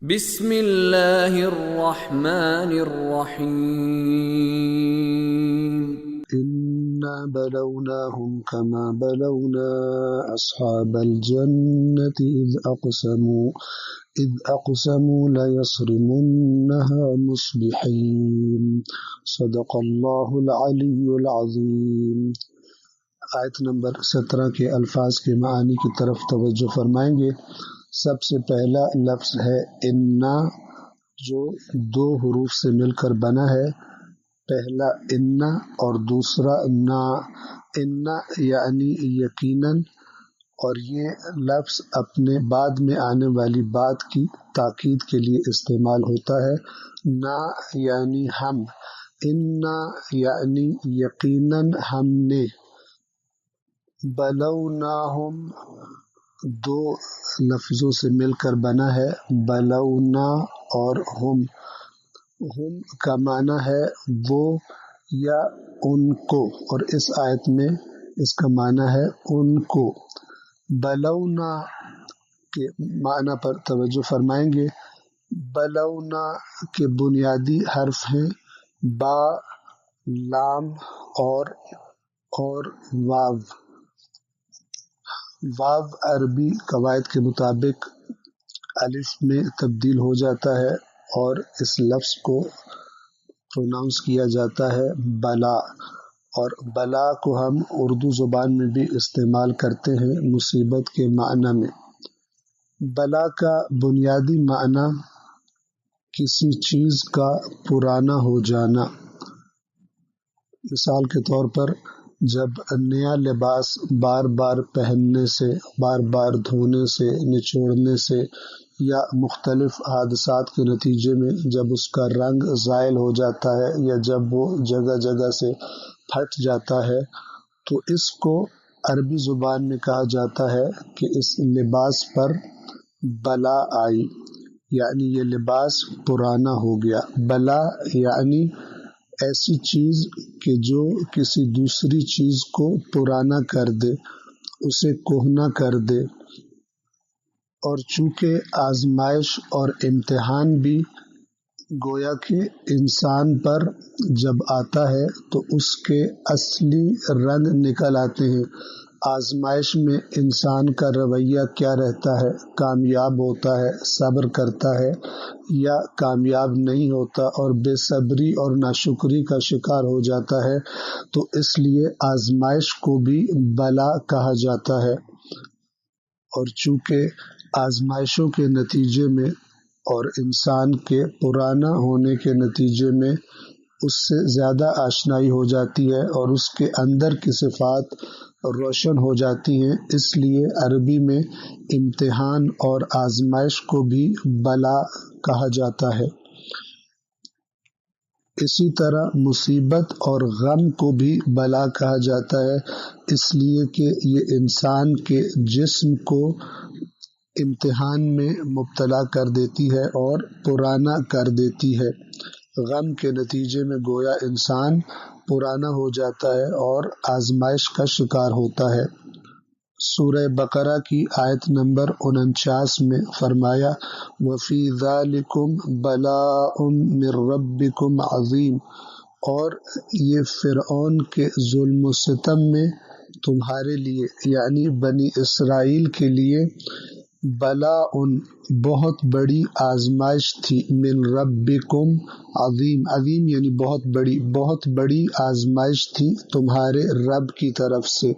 بسم اللہ الرحمن الرحیم إنا بلوناهم كما بلونا أصحاب الجنة إذ أقسموا ليصرمنها مصبحين صدق الله العلي العظيم۔ آیت نمبر 17 کے الفاظ کے معانی کی طرف توجہ فرمائیں گے۔ سب سے پہلا لفظ ہے انا، جو دو حروف سے مل کر بنا ہے۔ پہلا انا اور دوسرا نا۔ انا یعنی یقیناً، اور یہ لفظ اپنے بعد میں آنے والی بات کی تاکید کے لیے استعمال ہوتا ہے۔ نا یعنی ہم، انا یعنی یقیناً ہم نے۔ بلوناہم دو لفظوں سے مل کر بنا ہے، بلونا اور ہم۔ ہم کا معنی ہے وہ یا ان کو، اور اس آیت میں اس کا معنی ہے ان کو۔ بلونا کے معنی پر توجہ فرمائیں گے۔ بلونا کے بنیادی حرف ہیں با، لام اور واو۔ واو عربی قواعد کے مطابق الف میں تبدیل ہو جاتا ہے اور اس لفظ کو پروناؤنس کیا جاتا ہے بلا، اور بلا کو ہم اردو زبان میں بھی استعمال کرتے ہیں مصیبت کے معنی میں۔ بلا کا بنیادی معنی کسی چیز کا پرانا ہو جانا۔ مثال کے طور پر جب نیا لباس بار بار پہننے سے، بار بار دھونے سے، نچوڑنے سے یا مختلف حادثات کے نتیجے میں جب اس کا رنگ زائل ہو جاتا ہے یا جب وہ جگہ جگہ سے پھٹ جاتا ہے، تو اس کو عربی زبان میں کہا جاتا ہے کہ اس لباس پر بلا آئی، یعنی یہ لباس پرانا ہو گیا۔ بلا یعنی ایسی چیز کہ جو کسی دوسری چیز کو پرانا کر دے، اسے کہنا کر دے۔ اور چونکہ آزمائش اور امتحان بھی گویا کہ انسان پر جب آتا ہے تو اس کے اصلی رنگ نکل آتے ہیں۔ آزمائش میں انسان کا رویہ کیا رہتا ہے؟ کامیاب ہوتا ہے، صبر کرتا ہے، یا کامیاب نہیں ہوتا اور بے صبری اور ناشکری کا شکار ہو جاتا ہے۔ تو اس لیے آزمائش کو بھی بلا کہا جاتا ہے۔ اور چونکہ آزمائشوں کے نتیجے میں اور انسان کے پرانا ہونے کے نتیجے میں اس سے زیادہ آشنائی ہو جاتی ہے اور اس کے اندر کی صفات روشن ہو جاتی ہیں، اس لیے عربی میں امتحان اور آزمائش کو بھی بلا کہا جاتا ہے۔ اسی طرح مصیبت اور غم کو بھی بلا کہا جاتا ہے، اس لیے کہ یہ انسان کے جسم کو امتحان میں مبتلا کر دیتی ہے اور پرانا کر دیتی ہے۔ غم کے نتیجے میں گویا انسان پرانا ہو جاتا ہے اور آزمائش کا شکار ہوتا ہے۔ سورہ بقرہ کی آیت نمبر 49 میں فرمایا وَفِي ذَلِكُمْ بَلَاءٌ مِّن رَبِّكُمْ عَظِيمٌ، اور یہ فرعون کے ظلم و ستم میں تمہارے لیے یعنی بنی اسرائیل کے لیے بلاء بہت بڑی آزمائش تھی، من ربکم عظیم، عظیم یعنی بہت بڑی آزمائش تھی تمہارے رب کی طرف سے۔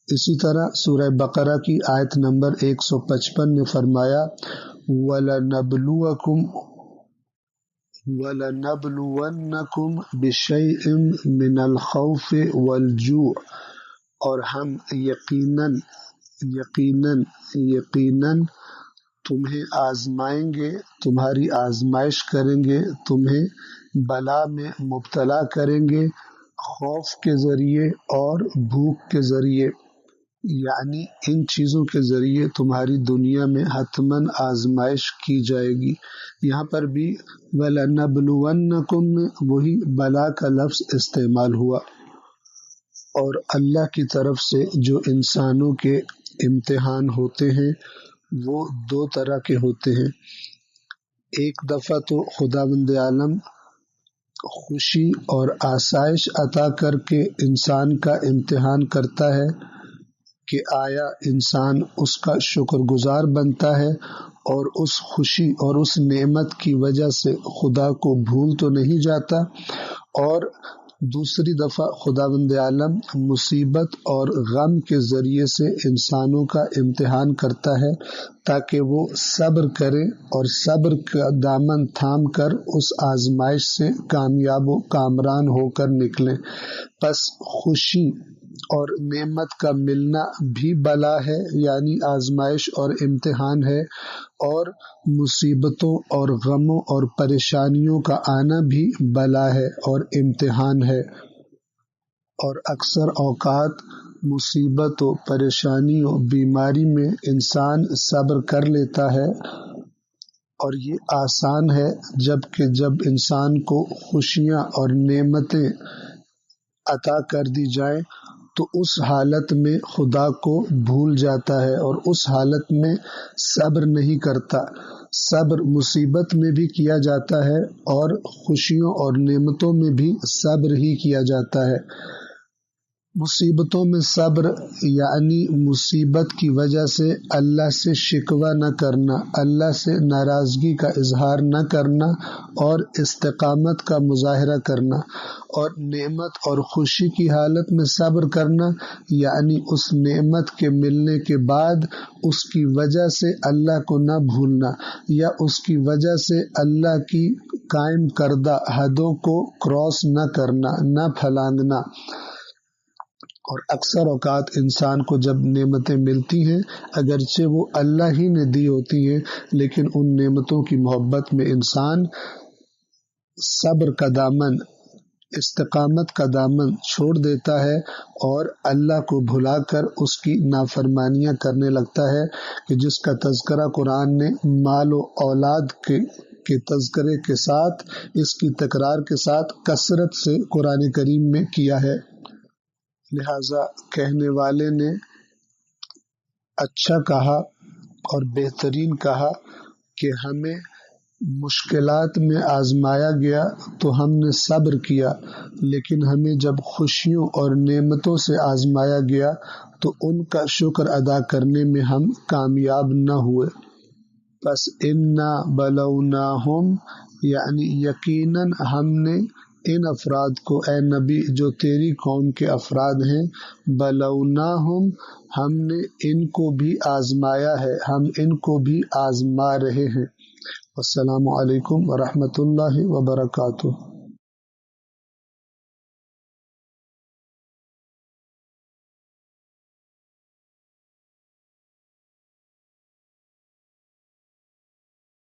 اسی طرح سورہ بقرہ کی آیت نمبر 155 میں فرمایا وَلَنَبْلُوَنَّكُمْ بِشَيْءٍ مِّنَ الْخَوْفِ وَالْجُوعِ، اور ہم یقیناً تمہیں آزمائیں گے، تمہاری آزمائش کریں گے، تمہیں بلا میں مبتلا کریں گے، خوف کے ذریعے اور بھوک کے ذریعے، یعنی ان چیزوں کے ذریعے تمہاری دنیا میں حتماً آزمائش کی جائے گی۔ یہاں پر بھی وَلَنَبْلُوَنَّكُمْ میں وہی بلا کا لفظ استعمال ہوا۔ اور اللہ کی طرف سے جو انسانوں کے امتحان ہوتے ہیں وہ دو طرح کے ہوتے ہیں۔ ایک دفعہ تو خداوند عالم خوشی اور آسائش عطا کر کے انسان کا امتحان کرتا ہے کہ آیا انسان اس کا شکر گزار بنتا ہے اور اس خوشی اور اس نعمت کی وجہ سے خدا کو بھول تو نہیں جاتا، اور دوسری دفعہ خداوند عالم مصیبت اور غم کے ذریعے سے انسانوں کا امتحان کرتا ہے تاکہ وہ صبر کرے اور صبر کا دامن تھام کر اس آزمائش سے کامیاب و کامران ہو کر نکلیں۔ پس خوشی اور نعمت کا ملنا بھی بلا ہے، یعنی آزمائش اور امتحان ہے، اور مصیبتوں اور غموں اور پریشانیوں کا آنا بھی بلا ہے اور امتحان ہے۔ اور اکثر اوقات مصیبت و پریشانی و بیماری میں انسان صبر کر لیتا ہے، اور یہ آسان ہے، جبکہ جب انسان کو خوشیاں اور نعمتیں عطا کر دی جائیں تو اس حالت میں خدا کو بھول جاتا ہے اور اس حالت میں صبر نہیں کرتا۔ صبر مصیبت میں بھی کیا جاتا ہے اور خوشیوں اور نعمتوں میں بھی صبر ہی کیا جاتا ہے۔ مصیبتوں میں صبر یعنی مصیبت کی وجہ سے اللہ سے شکوہ نہ کرنا، اللہ سے ناراضگی کا اظہار نہ کرنا اور استقامت کا مظاہرہ کرنا، اور نعمت اور خوشی کی حالت میں صبر کرنا یعنی اس نعمت کے ملنے کے بعد اس کی وجہ سے اللہ کو نہ بھولنا یا اس کی وجہ سے اللہ کی قائم کردہ حدوں کو کراس نہ کرنا، نہ پھلانگنا۔ اور اکثر اوقات انسان کو جب نعمتیں ملتی ہیں، اگرچہ وہ اللہ ہی نے دی ہوتی ہیں، لیکن ان نعمتوں کی محبت میں انسان صبر کا دامن، استقامت کا دامن چھوڑ دیتا ہے اور اللہ کو بھلا کر اس کی نافرمانیاں کرنے لگتا ہے، کہ جس کا تذکرہ قرآن نے مال و اولاد کے تذکرے کے ساتھ، اس کی تکرار کے ساتھ کثرت سے قرآن کریم میں کیا ہے۔ لہذا کہنے والے نے اچھا کہا اور بہترین کہا کہ ہمیں مشکلات میں آزمایا گیا تو ہم نے صبر کیا، لیکن ہمیں جب خوشیوں اور نعمتوں سے آزمایا گیا تو ان کا شکر ادا کرنے میں ہم کامیاب نہ ہوئے۔ پس انا بلوناہم، یعنی یقیناً ہم نے ان افراد کو، اے نبی جو تیری قوم کے افراد ہیں، بلوناہم، ہم نے ان کو بھی آزمایا ہے، ہم ان کو بھی آزما رہے ہیں۔ السلام علیکم ورحمۃ اللہ وبرکاتہ۔